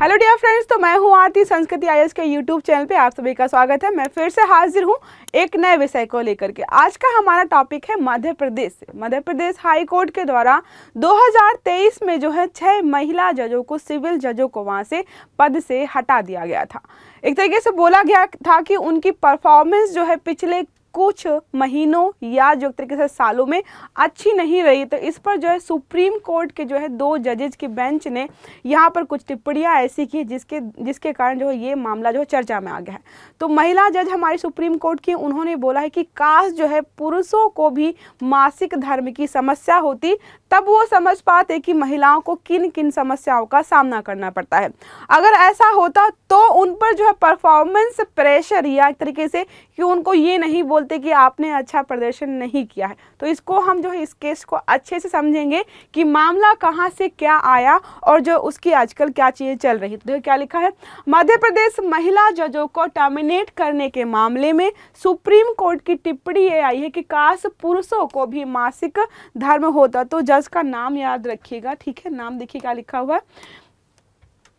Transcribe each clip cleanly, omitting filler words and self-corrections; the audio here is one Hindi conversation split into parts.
हेलो डियर फ्रेंड्स, तो मैं हूँ आरती संस्कृति आईएएस के यूट्यूब चैनल पे आप सभी का स्वागत है। मैं फिर से हाजिर हूँ एक नए विषय को लेकर के। आज का हमारा टॉपिक है मध्य प्रदेश से। मध्य प्रदेश हाई कोर्ट के द्वारा 2023 में जो है 6 महिला जजों को, सिविल जजों को वहाँ से पद से हटा दिया गया था। एक तरीके से बोला गया था कि उनकी परफॉर्मेंस जो है पिछले कुछ महीनों या जो तरीके से सालों में अच्छी नहीं रही, तो इस पर जो है सुप्रीम कोर्ट के जो है 2 जजेज की बेंच ने यहाँ पर कुछ टिप्पणियाँ ऐसी की जिसके कारण जो है ये मामला जो है चर्चा में आ गया है। तो महिला जज हमारी सुप्रीम कोर्ट की, उन्होंने बोला है कि काश जो है पुरुषों को भी मासिक धर्म की समस्या होती, तब वो समझ पाते कि महिलाओं को किन किन समस्याओं का सामना करना पड़ता है। अगर ऐसा होता तो उन पर जो है परफॉर्मेंस प्रेशर या एक तरीके से कि उनको ये नहीं बोलते कि आपने अच्छा प्रदर्शन नहीं किया है। तो इसको हम जो है इस केस को अच्छे से समझेंगे कि मामला कहाँ से क्या आया और जो उसकी आजकल क्या चीज़ें चल रही। तो देखो क्या लिखा है, मध्य प्रदेश महिला जजों को टर्मिनेट करने के मामले में सुप्रीम कोर्ट की टिप्पणी ये आई है कि काश पुरुषों को भी मासिक धर्म होता। तो जज का नाम याद रखिएगा, ठीक है। नाम देखिए क्या लिखा हुआ है,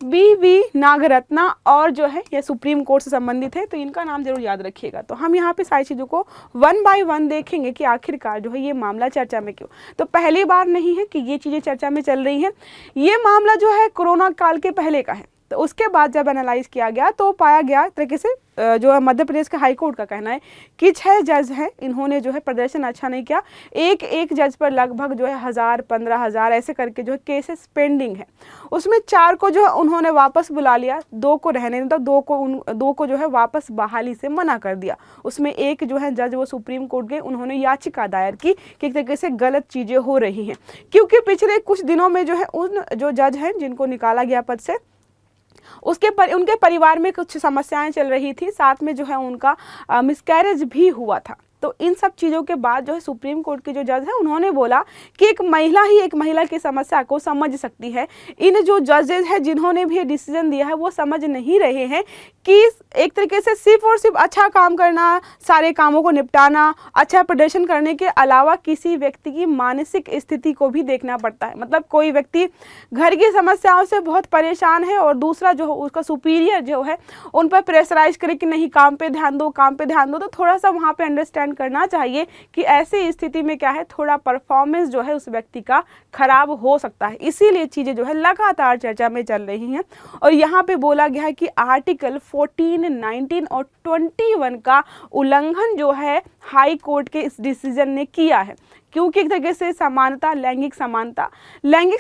बी नागरत्ना, और जो है ये सुप्रीम कोर्ट से संबंधित है, तो इनका नाम जरूर याद रखिएगा। तो हम यहाँ पे सारी चीज़ों को 1 बाय 1 देखेंगे कि आखिरकार जो है ये मामला चर्चा में क्यों। तो पहली बार नहीं है कि ये चीज़ें चर्चा में चल रही हैं। ये मामला जो है कोरोना काल के पहले का है। तो उसके बाद जब एनालाइज किया गया तो पाया गया तरीके से जो है मध्य प्रदेश के हाई कोर्ट का कहना है कि 6 जज हैं, इन्होंने जो है प्रदर्शन अच्छा नहीं किया। एक जज पर लगभग जो है 1000-15,000 ऐसे करके जो है केसेस पेंडिंग है। उसमें 4 को जो है उन्होंने वापस बुला लिया, 2 को रहने दिया, 2 को जो है वापस बहाली से मना कर दिया। उसमें एक जो है जज वो सुप्रीम कोर्ट गए, उन्होंने याचिका दायर की कि एक तरीके से गलत चीज़ें हो रही हैं, क्योंकि पिछले कुछ दिनों में जो है उन जो जज हैं जिनको निकाला गया पद से उनके परिवार में कुछ समस्याएं चल रही थी, साथ में जो है उनका मिसकैरेज भी हुआ था। तो इन सब चीज़ों के बाद जो है सुप्रीम कोर्ट के जो जज है उन्होंने बोला कि एक महिला ही एक महिला की समस्या को समझ सकती है। इन जो जजेज हैं जिन्होंने भी डिसीजन दिया है वो समझ नहीं रहे हैं कि एक तरीके से सिर्फ और सिर्फ अच्छा काम करना, सारे कामों को निपटाना, अच्छा प्रदर्शन करने के अलावा किसी व्यक्ति की मानसिक स्थिति को भी देखना पड़ता है। मतलब कोई व्यक्ति घर की समस्याओं से बहुत परेशान है और दूसरा जो उसका सुपीरियर जो है उन पर प्रेशराइज करे कि नहीं काम पे ध्यान दो, काम पे ध्यान दो, तो थोड़ा सा वहाँ पे अंडरस्टैंड करना चाहिए कि ऐसी स्थिति में क्या है, थोड़ा परफॉर्मेंस जो है उस व्यक्ति का खराब हो सकता है। इसीलिए चीजें जो है लगातार चर्चा में चल रही हैं। और यहाँ पे बोला गया है कि आर्टिकल 14, 19 और 21 का उल्लंघन जो है हाई कोर्ट के इस डिसीजन ने किया है, क्योंकि एक तरीके से समानता, लैंगिक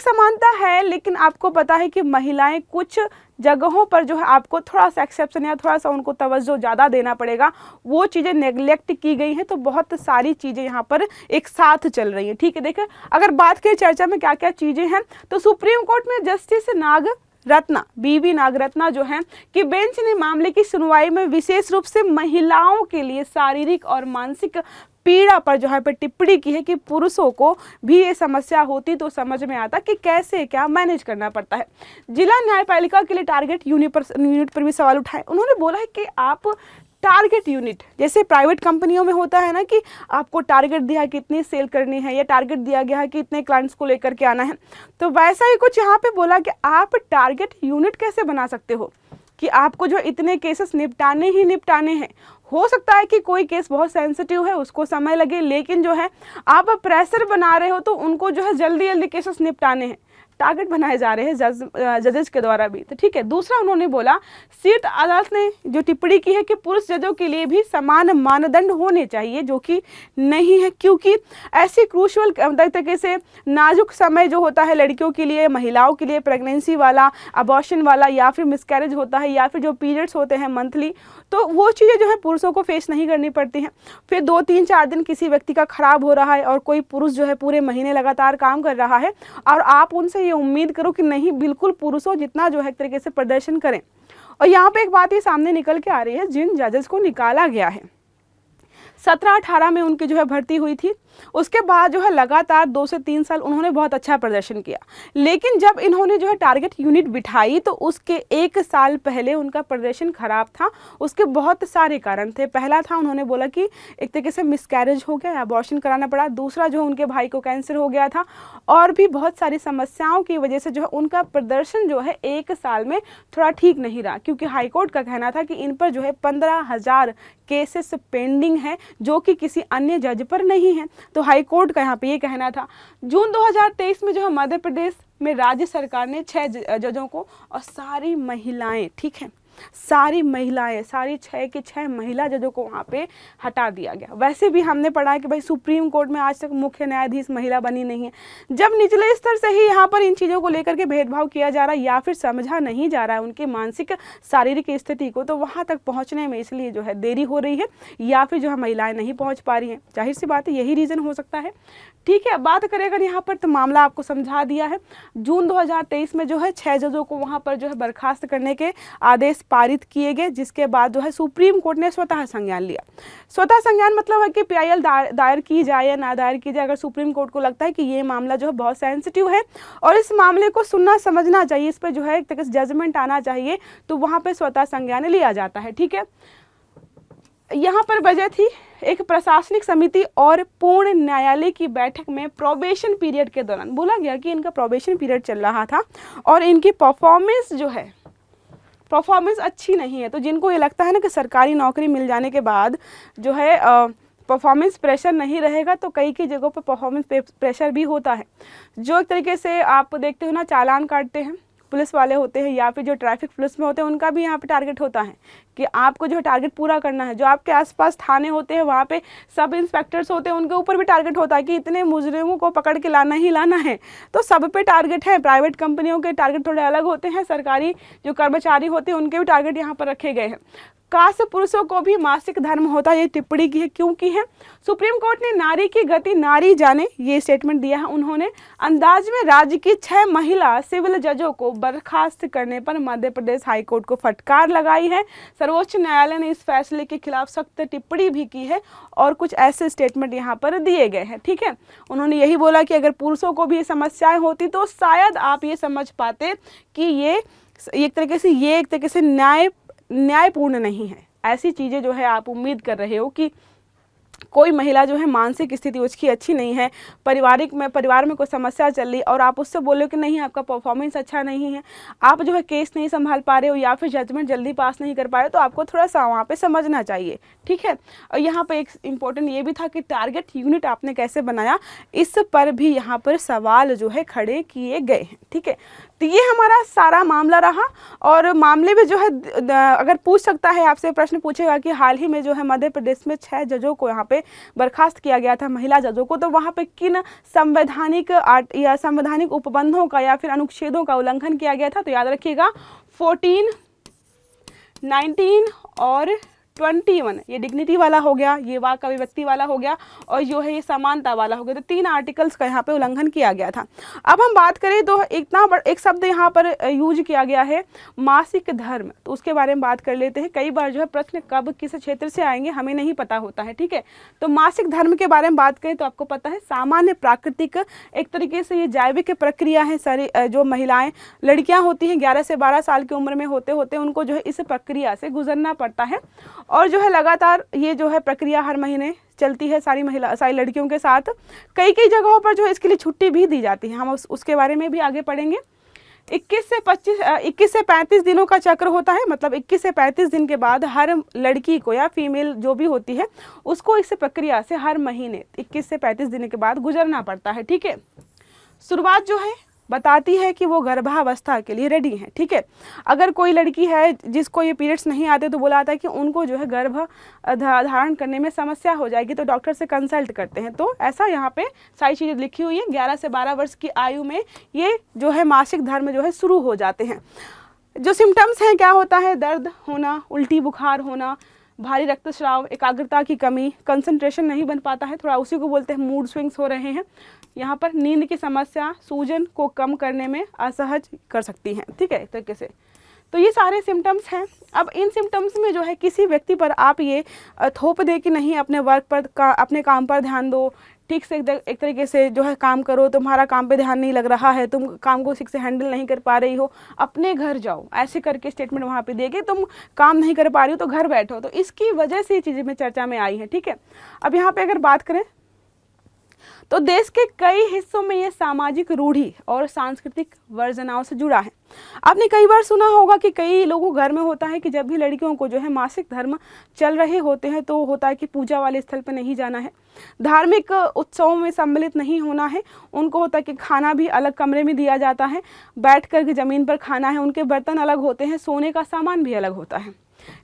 समानता है, लेकिन आपको पता है कि महिलाएं कुछ जगहों पर जो है आपको थोड़ा सा एक्सेप्शन या थोड़ा सा उनको तवज्जो ज़्यादा देना पड़ेगा, वो चीज़ें नेग्लेक्ट की गई हैं। तो बहुत सारी चीज़ें यहाँ पर एक साथ चल रही हैं, ठीक है। देखिए अगर बात करें चर्चा में क्या क्या चीज़ें हैं, तो सुप्रीम कोर्ट में जस्टिस नागरत्ना, बीवी नागरत्ना जो है कि बेंच ने मामले की सुनवाई में विशेष रूप से महिलाओं के लिए शारीरिक और मानसिक पीड़ा पर जो है पर टिप्पणी की है कि पुरुषों को भी ये समस्या होती तो समझ में आता कि कैसे क्या मैनेज करना पड़ता है। जिला न्यायपालिका के लिए टारगेट यूनिट पर भी सवाल उठाए। उन्होंने बोला है कि आप टारगेट यूनिट, जैसे प्राइवेट कंपनियों में होता है ना कि आपको टारगेट दिया है कि इतनी सेल करनी है, या टारगेट दिया गया है कि इतने क्लाइंट्स को लेकर के आना है, तो वैसा ही कुछ यहाँ पे बोला कि आप टारगेट यूनिट कैसे बना सकते हो कि आपको जो इतने केसेस निपटाने ही निपटाने हैं। हो सकता है कि कोई केस बहुत सेंसिटिव है, उसको समय लगे, लेकिन जो है आप प्रेशर बना रहे हो तो उनको जो है जल्दी जल्दी केसेस निपटाने हैं, टारगेट बनाए जा रहे हैं जजेस के द्वारा भी। तो ठीक है। दूसरा उन्होंने बोला, शीर्ष अदालत ने जो टिप्पणी की है कि पुरुष जजों के लिए भी समान मानदंड होने चाहिए, जो कि नहीं है, क्योंकि ऐसी क्रूशल तरीके से नाजुक समय जो होता है लड़कियों के लिए, महिलाओं के लिए, प्रेगनेंसी वाला, अबॉर्शन वाला, या फिर मिसकैरेज होता है, या फिर जो पीरियड्स होते हैं मंथली, तो वो चीज़ें जो है पुरुषों को फेस नहीं करनी पड़ती हैं। फिर 2-3-4 दिन किसी व्यक्ति का खराब हो रहा है और कोई पुरुष जो है पूरे महीने लगातार काम कर रहा है, और आप उनसे ये उम्मीद करो कि नहीं बिल्कुल पुरुषों जितना जो है एक तरीके से प्रदर्शन करें। और यहाँ पे एक बात ये सामने निकल के आ रही है, जिन जजेस को निकाला गया है 17-18 में उनकी जो है भर्ती हुई थी। उसके बाद जो है लगातार 2 से 3 साल उन्होंने बहुत अच्छा प्रदर्शन किया, लेकिन जब इन्होंने जो है टारगेट यूनिट बिठाई तो उसके 1 साल पहले उनका प्रदर्शन खराब था। उसके बहुत सारे कारण थे। पहला था, उन्होंने बोला कि एक तरीके से मिसकैरेज हो गया, अबॉर्शन कराना पड़ा। दूसरा जो उनके भाई को कैंसर हो गया था, और भी बहुत सारी समस्याओं की वजह से जो है उनका प्रदर्शन जो है 1 साल में थोड़ा ठीक नहीं रहा, क्योंकि हाईकोर्ट का कहना था कि इन पर जो है 15,000 केसेस पेंडिंग है, जो कि किसी अन्य जज पर नहीं है। तो हाईकोर्ट का यहाँ पे ये कहना था। जून 2023 में जो है मध्य प्रदेश में राज्य सरकार ने 6 जजों को, और सारी महिलाएं, ठीक है, सारी महिलाएं, सारी 6 की 6 महिला जजों को वहाँ पे हटा दिया गया। वैसे भी हमने पढ़ा है कि भाई सुप्रीम कोर्ट में आज तक मुख्य न्यायाधीश महिला बनी नहीं है। जब निचले स्तर से ही यहाँ पर इन चीज़ों को लेकर के भेदभाव किया जा रहा है या फिर समझा नहीं जा रहा है उनकी मानसिक शारीरिक स्थिति को, तो वहाँ तक पहुँचने में इसलिए जो है देरी हो रही है, या फिर जो है महिलाएं नहीं पहुँच पा रही हैं। जाहिर सी बात है यही रीज़न हो सकता है। ठीक है, बात करें अगर यहाँ पर, तो मामला आपको समझा दिया है। जून 2023 में जो है 6 जजों को वहाँ पर जो है बर्खास्त करने के आदेश पारित किए गए, जिसके बाद जो है सुप्रीम कोर्ट ने स्वतः संज्ञान लिया। स्वतः संज्ञान मतलब है कि PIL दायर की जाए या ना दायर की जाए, अगर सुप्रीम कोर्ट को लगता है कि ये मामला जो है बहुत सेंसिटिव है और इस मामले को सुनना समझना चाहिए, इस पर जो है एक तरह से जजमेंट आना चाहिए, तो वहाँ पर स्वतः संज्ञान लिया जाता है। ठीक है, यहाँ पर वजह थी एक प्रशासनिक समिति और पूर्ण न्यायालय की बैठक में प्रोबेशन पीरियड के दौरान बोला गया कि इनका प्रोबेशन पीरियड चल रहा था और इनकी परफॉर्मेंस जो है परफॉर्मेंस अच्छी नहीं है। तो जिनको ये लगता है ना कि सरकारी नौकरी मिल जाने के बाद जो है परफॉर्मेंस प्रेशर नहीं रहेगा, तो कई जगहों पर परफॉर्मेंस प्रेशर भी होता है। जो एक तरीके से आप देखते हो ना, चालान काटते हैं पुलिस वाले होते हैं या फिर जो ट्रैफिक पुलिस में होते हैं, उनका भी यहाँ पे टारगेट होता है कि आपको जो है टारगेट पूरा करना है। जो आपके आसपास थाने होते हैं, वहाँ पे सब इंस्पेक्टर्स होते हैं, उनके ऊपर भी टारगेट होता है कि इतने मुजरिमों को पकड़ के लाना ही लाना है। तो सब पे टारगेट है। प्राइवेट कंपनियों के टारगेट थोड़े अलग होते हैं, सरकारी जो कर्मचारी होते हैं उनके भी टारगेट यहाँ पर रखे गए हैं। कास्ट पुरुषों को भी मासिक धर्म होता है, ये टिप्पणी की है। क्यों की है? सुप्रीम कोर्ट ने नारी की गति नारी जाने ये स्टेटमेंट दिया है उन्होंने। अंदाज में राज्य की 6 महिला सिविल जजों को बर्खास्त करने पर मध्य प्रदेश हाईकोर्ट को फटकार लगाई है। सर्वोच्च न्यायालय ने इस फैसले के खिलाफ सख्त टिप्पणी भी की है और कुछ ऐसे स्टेटमेंट यहाँ पर दिए गए हैं। ठीक है, उन्होंने यही बोला कि अगर पुरुषों को भी समस्याएं होती तो शायद आप ये समझ पाते कि ये एक तरीके से न्यायपूर्ण नहीं है। ऐसी चीज़ें जो है आप उम्मीद कर रहे हो कि कोई महिला जो है मानसिक स्थिति उसकी अच्छी नहीं है, परिवार में कोई समस्या चल रही और आप उससे बोलो कि नहीं आपका परफॉर्मेंस अच्छा नहीं है, आप जो है केस नहीं संभाल पा रहे हो या फिर जजमेंट जल्दी पास नहीं कर पा रहे, तो आपको थोड़ा सा वहाँ पे समझना चाहिए। ठीक है, और यहाँ पे एक इम्पोर्टेंट ये भी था कि टारगेट यूनिट आपने कैसे बनाया, इस पर भी यहाँ पर सवाल जो है खड़े किए गए हैं। ठीक है, तो ये हमारा सारा मामला रहा। और मामले में जो है अगर पूछ सकता है, आपसे प्रश्न पूछेगा कि हाल ही में जो है मध्य प्रदेश में 6 जजों को यहाँ पे बर्खास्त किया गया था, महिला जजों को, तो वहाँ पे किन संवैधानिक उपबंधों का या फिर अनुच्छेदों का उल्लंघन किया गया था? तो याद रखिएगा 14, 19 और 21, ये डिग्निटी वाला हो गया, ये वाक अभिव्यक्ति वाला हो गया, और जो है ये समानता वाला हो गया। तो 3 आर्टिकल्स का यहाँ पे उल्लंघन किया गया था। अब हम बात करें तो एक शब्द यहाँ पर यूज किया गया है, मासिक धर्म, तो उसके बारे में बात कर लेते हैं। कई बार जो है प्रश्न कब किस क्षेत्र से आएंगे हमें नहीं पता होता है। ठीक है, तो मासिक धर्म के बारे में बात करें तो आपको पता है सामान्य प्राकृतिक एक तरीके से ये जैविक प्रक्रिया है। सारी जो महिलाएं लड़कियां होती हैं 11 से 12 साल की उम्र में होते होते उनको जो है इस प्रक्रिया से गुजरना पड़ता है, और जो है लगातार ये जो है प्रक्रिया हर महीने चलती है सारी लड़कियों के साथ। कई जगहों पर जो है इसके लिए छुट्टी भी दी जाती है, हम उसके बारे में भी आगे पढ़ेंगे। 21 से 35 दिनों का चक्र होता है, मतलब 21 से 35 दिन के बाद हर लड़की को या फीमेल जो भी होती है उसको इस प्रक्रिया से हर महीने 21 से 35 दिन के बाद गुजरना पड़ता है। ठीक है, शुरुआत जो है बताती है कि वो गर्भावस्था के लिए रेडी है। ठीक है, अगर कोई लड़की है जिसको ये पीरियड्स नहीं आते तो बोला जाता है कि उनको जो है गर्भ धारण करने में समस्या हो जाएगी, तो डॉक्टर से कंसल्ट करते हैं। तो ऐसा यहाँ पे सारी चीज़ें लिखी हुई हैं। 11 से 12 वर्ष की आयु में ये जो है मासिक धर्म जो है शुरू हो जाते हैं। जो सिम्टम्स हैं क्या होता है? दर्द होना, उल्टी बुखार होना, भारी रक्तस्राव, एकाग्रता की कमी, कंसंट्रेशन नहीं बन पाता है, थोड़ा उसी को बोलते हैं मूड स्विंग्स हो रहे हैं। यहाँ पर नींद की समस्या सूजन को कम करने में असहज कर सकती हैं। ठीक है, एक तरीके से तो ये सारे सिम्टम्स हैं। अब इन सिम्टम्स में जो है किसी व्यक्ति पर आप ये थोप दे कि नहीं अपने वर्क पर अपने काम पर ध्यान दो, ठीक से एक तरीके से जो है काम करो, तुम्हारा काम पे ध्यान नहीं लग रहा है, तुम काम को ठीक से हैंडल नहीं कर पा रही हो, अपने घर जाओ, ऐसे करके स्टेटमेंट वहाँ पे दे के तुम काम नहीं कर पा रही हो तो घर बैठो। तो इसकी वजह से ये चीज़ें में चर्चा में आई है, ठीक है। अब यहाँ पे अगर बात करें तो देश के कई हिस्सों में ये सामाजिक रूढ़ी और सांस्कृतिक वर्जनाओं से जुड़ा है। आपने कई बार सुना होगा कि कई लोगों घर में होता है कि जब भी लड़कियों को जो है मासिक धर्म चल रहे होते हैं तो होता है कि पूजा वाले स्थल पर नहीं जाना है, धार्मिक उत्सवों में सम्मिलित नहीं होना है, उनको होता है कि खाना भी अलग कमरे में दिया जाता है, बैठ कर ज़मीन पर खाना है, उनके बर्तन अलग होते हैं, सोने का सामान भी अलग होता है।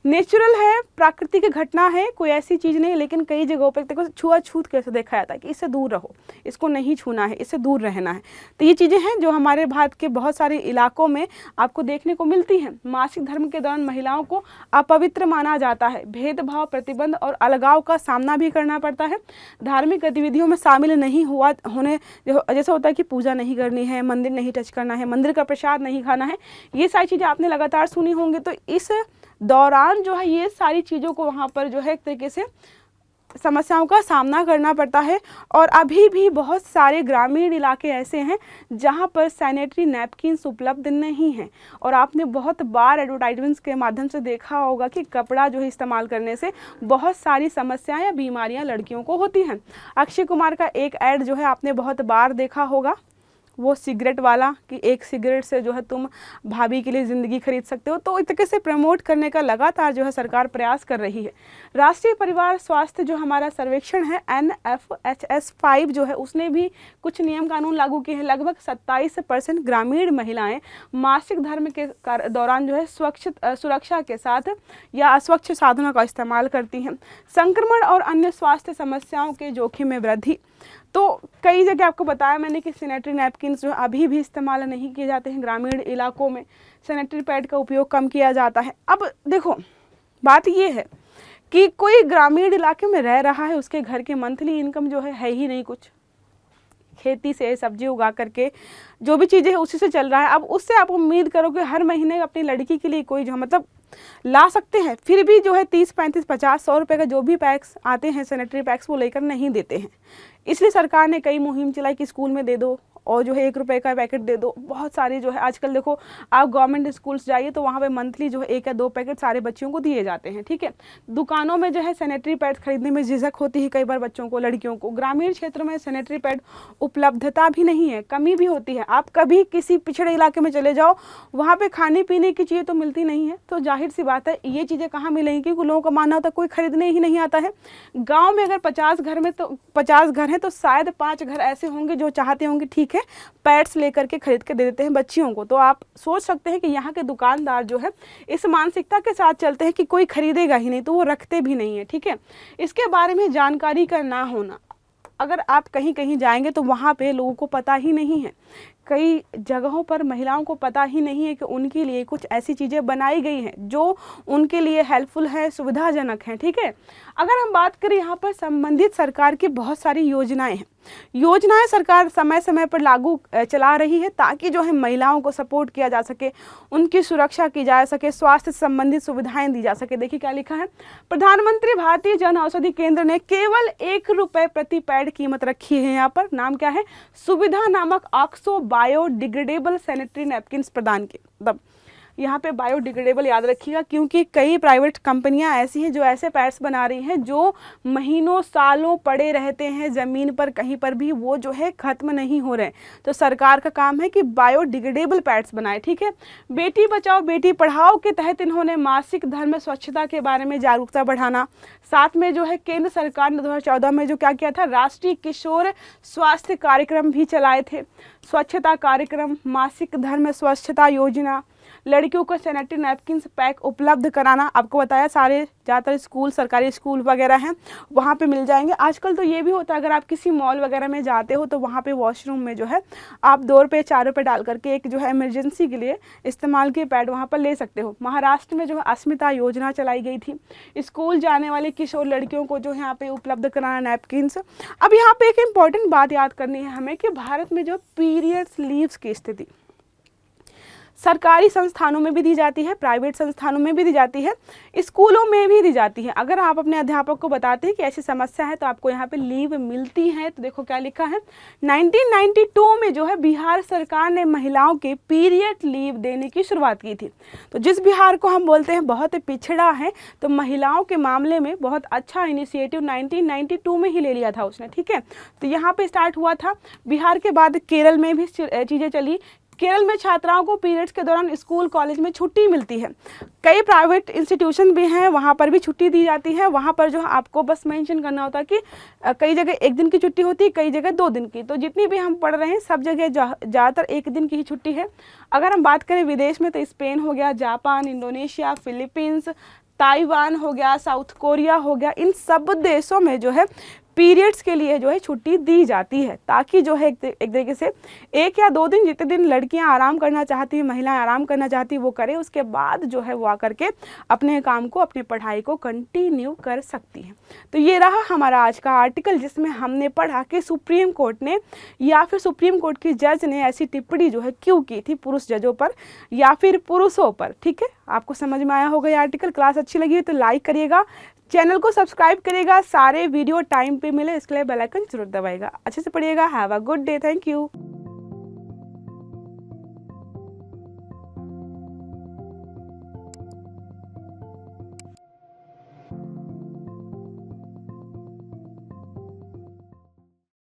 नेचुरल है, प्राकृतिक घटना है, कोई ऐसी चीज़ नहीं, लेकिन कई जगहों पर देखो छुआछूत कैसे देखा जाता है कि इससे दूर रहो, इसको नहीं छूना है, इससे दूर रहना है। तो ये चीज़ें हैं जो हमारे भारत के बहुत सारे इलाकों में आपको देखने को मिलती हैं। मासिक धर्म के दौरान महिलाओं को अपवित्र माना जाता है, भेदभाव, प्रतिबंध और अलगाव का सामना भी करना पड़ता है। धार्मिक गतिविधियों में शामिल नहीं होने जैसे होता है कि पूजा नहीं करनी है, मंदिर नहीं टच करना है, मंदिर का प्रसाद नहीं खाना है, ये सारी चीज़ें आपने लगातार सुनी होंगी। तो इस दौरान जो है ये सारी चीज़ों को वहाँ पर जो है एक तरीके से समस्याओं का सामना करना पड़ता है। और अभी भी बहुत सारे ग्रामीण इलाके ऐसे हैं जहाँ पर सैनिटरी नैपकिन्स उपलब्ध नहीं हैं। और आपने बहुत बार एडवर्टाइजमेंट्स के माध्यम से देखा होगा कि कपड़ा जो है इस्तेमाल करने से बहुत सारी समस्याएं या बीमारियां लड़कियों को होती हैं। अक्षय कुमार का एक ऐड जो है आपने बहुत बार देखा होगा, वो सिगरेट वाला, कि एक सिगरेट से जो है तुम भाभी के लिए ज़िंदगी खरीद सकते हो। तो इस तरीके से प्रमोट करने का लगातार जो है सरकार प्रयास कर रही है। राष्ट्रीय परिवार स्वास्थ्य जो हमारा सर्वेक्षण है NFHS 5 जो है उसने भी कुछ नियम कानून लागू किए हैं। लगभग 27% ग्रामीण महिलाएं मासिक धर्म के दौरान जो है सुरक्षा के साथ या अस्वच्छ साधनों का इस्तेमाल करती हैं। संक्रमण और अन्य स्वास्थ्य समस्याओं के जोखिम में वृद्धि, तो कई जगह आपको बताया मैंने कि सैनिटरी नैपकिन्स जो अभी भी इस्तेमाल नहीं किए जाते हैं। ग्रामीण इलाकों में सैनिटरी पैड का उपयोग कम किया जाता है। अब देखो बात ये है कि कोई ग्रामीण इलाके में रह रहा है, उसके घर की मंथली इनकम जो है ही नहीं, कुछ खेती से सब्जी उगा करके जो भी चीज़ें है उसी से चल रहा है। अब उससे आप उम्मीद करो कि हर महीने अपनी लड़की के लिए कोई जो मतलब ला सकते हैं, फिर भी जो है 30, 35, 50, 100 रुपये का जो भी पैक्स आते हैं सैनिटरी पैक्स वो लेकर नहीं देते हैं। इसलिए सरकार ने कई मुहिम चलाई कि स्कूल में दे दो और जो है 1 रुपये का पैकेट दे दो। बहुत सारी जो है आजकल देखो आप गवर्नमेंट स्कूल्स जाइए तो वहाँ पे मंथली जो है 1 या 2 पैकेट सारे बच्चों को दिए जाते हैं, ठीक है। दुकानों में जो है सैनिटरी पैड खरीदने में झिझक होती है कई बार बच्चों को, लड़कियों को। ग्रामीण क्षेत्र में सैनिटरी पैड उपलब्धता भी नहीं है, कमी भी होती है। आप कभी किसी पिछड़े इलाके में चले जाओ, वहाँ पर खाने पीने की चीज़ें तो मिलती नहीं है, तो जाहिर सी बात है ये चीज़ें कहाँ मिलेंगी, क्योंकि लोगों का मानना होता है कोई खरीदने ही नहीं आता है। गाँव में अगर 50 घर हैं तो शायद 5 घर ऐसे होंगे जो चाहते होंगे ठीक है पैड्स लेकर के खरीद के दे देते हैं बच्चियों को। तो आप सोच सकते हैं कि यहाँ के दुकानदार जो है इस मानसिकता के साथ चलते हैं कि कोई खरीदेगा ही नहीं, तो वो रखते भी नहीं है, ठीक है। इसके बारे में जानकारी का ना होना, अगर आप कहीं कहीं जाएंगे तो वहाँ पे लोगों को पता ही नहीं है, कई जगहों पर महिलाओं को पता ही नहीं है कि उनके लिए कुछ ऐसी चीज़ें बनाई गई हैं जो उनके लिए हेल्पफुल है, सुविधाजनक हैं, ठीक है। अगर हम बात करें यहाँ पर संबंधित सरकार की बहुत सारी योजनाएं हैं, योजनाएं सरकार समय समय पर लागू चला रही है ताकि जो है महिलाओं को सपोर्ट किया जा सके, उनकी सुरक्षा की जा सके, स्वास्थ्य से संबंधित सुविधाएं दी जा सके। देखिए क्या लिखा है, प्रधानमंत्री भारतीय जन औषधि केंद्र ने केवल 1 रुपये प्रति पैड कीमत रखी है। यहाँ पर नाम क्या है, सुविधा नामक ऑक्सो बायोडिग्रेडेबल सैनिटरी नैपकिन्स प्रदान किए। मतलब यहाँ पे बायोडिग्रेडेबल याद रखिएगा, क्योंकि कई प्राइवेट कंपनियां ऐसी हैं जो ऐसे पैड्स बना रही हैं जो महीनों सालों पड़े रहते हैं ज़मीन पर, कहीं पर भी वो जो है ख़त्म नहीं हो रहे। तो सरकार का काम है कि बायोडिग्रेडेबल पैड्स बनाए, ठीक है। बेटी बचाओ बेटी पढ़ाओ के तहत इन्होंने मासिक धर्म स्वच्छता के बारे में जागरूकता बढ़ाना, साथ में जो है केंद्र सरकार ने 2014 में जो क्या किया था, राष्ट्रीय किशोर स्वास्थ्य कार्यक्रम भी चलाए थे। स्वच्छता कार्यक्रम, मासिक धर्म स्वच्छता योजना, लड़कियों को सैनिटरी नैपकिन्स पैक उपलब्ध कराना। आपको बताया सारे ज़्यादातर स्कूल, सरकारी स्कूल वगैरह हैं, वहाँ पे मिल जाएंगे। आजकल तो ये भी होता है अगर आप किसी मॉल वगैरह में जाते हो तो वहाँ पे वॉशरूम में जो है आप 2 रुपये 4 रुपये डाल करके एक जो है इमरजेंसी के लिए इस्तेमाल के पैड वहाँ पर ले सकते हो। महाराष्ट्र में जो है अस्मिता योजना चलाई गई थी, स्कूल जाने वाले किशोर लड़कियों को जो है यहाँ पे उपलब्ध कराना नैपकिन्स। अब यहाँ पे एक इम्पॉर्टेंट बात याद करनी है हमें कि भारत में जो पीरियड्स लीव्स की स्थिति, सरकारी संस्थानों में भी दी जाती है, प्राइवेट संस्थानों में भी दी जाती है, स्कूलों में भी दी जाती है। अगर आप अपने अध्यापक को बताते हैं कि ऐसी समस्या है तो आपको यहाँ पे लीव मिलती है। तो देखो क्या लिखा है, 1992 में जो है बिहार सरकार ने महिलाओं के पीरियड लीव देने की शुरुआत की थी। तो जिस बिहार को हम बोलते हैं बहुत पिछड़ा है, तो महिलाओं के मामले में बहुत अच्छा इनिशिएटिव 1992 में ही ले लिया था उसने, ठीक है। तो यहाँ पे स्टार्ट हुआ था। बिहार के बाद केरल में भी चीज़ें चली। केरल में छात्राओं को पीरियड्स के दौरान स्कूल कॉलेज में छुट्टी मिलती है। कई प्राइवेट इंस्टीट्यूशन भी हैं, वहाँ पर भी छुट्टी दी जाती है। वहाँ पर जो आपको बस मेंशन करना होता है कि कई जगह 1 दिन की छुट्टी होती है, कई जगह 2 दिन की। तो जितनी भी हम पढ़ रहे हैं सब जगह ज़्यादातर 1 दिन की ही छुट्टी है। अगर हम बात करें विदेश में तो स्पेन हो गया, जापान, इंडोनेशिया, फिलीपींस, ताइवान हो गया, साउथ कोरिया हो गया, इन सब देशों में जो है पीरियड्स के लिए जो है छुट्टी दी जाती है, ताकि जो है एक तरीके से 1 या 2 दिन, जितने दिन लड़कियां आराम करना चाहती हैं, महिलाएं आराम करना चाहती हैं वो करें, उसके बाद जो है वो आकर के अपने काम को, अपने पढ़ाई को कंटिन्यू कर सकती हैं। तो ये रहा हमारा आज का आर्टिकल, जिसमें हमने पढ़ा कि सुप्रीम कोर्ट ने या फिर सुप्रीम कोर्ट की जज ने ऐसी टिप्पणी जो है क्यों की थी पुरुष जजों पर या फिर पुरुषों पर, ठीक है। आपको समझ में आया होगा ये आर्टिकल। क्लास अच्छी लगी है तो लाइक करिएगा, चैनल को सब्सक्राइब करिएगा, सारे वीडियो टाइम पे मिले इसके लिए बेल आइकन जरूर दबाइएगा। अच्छे से पढ़िएगा। Have a good day. Thank you.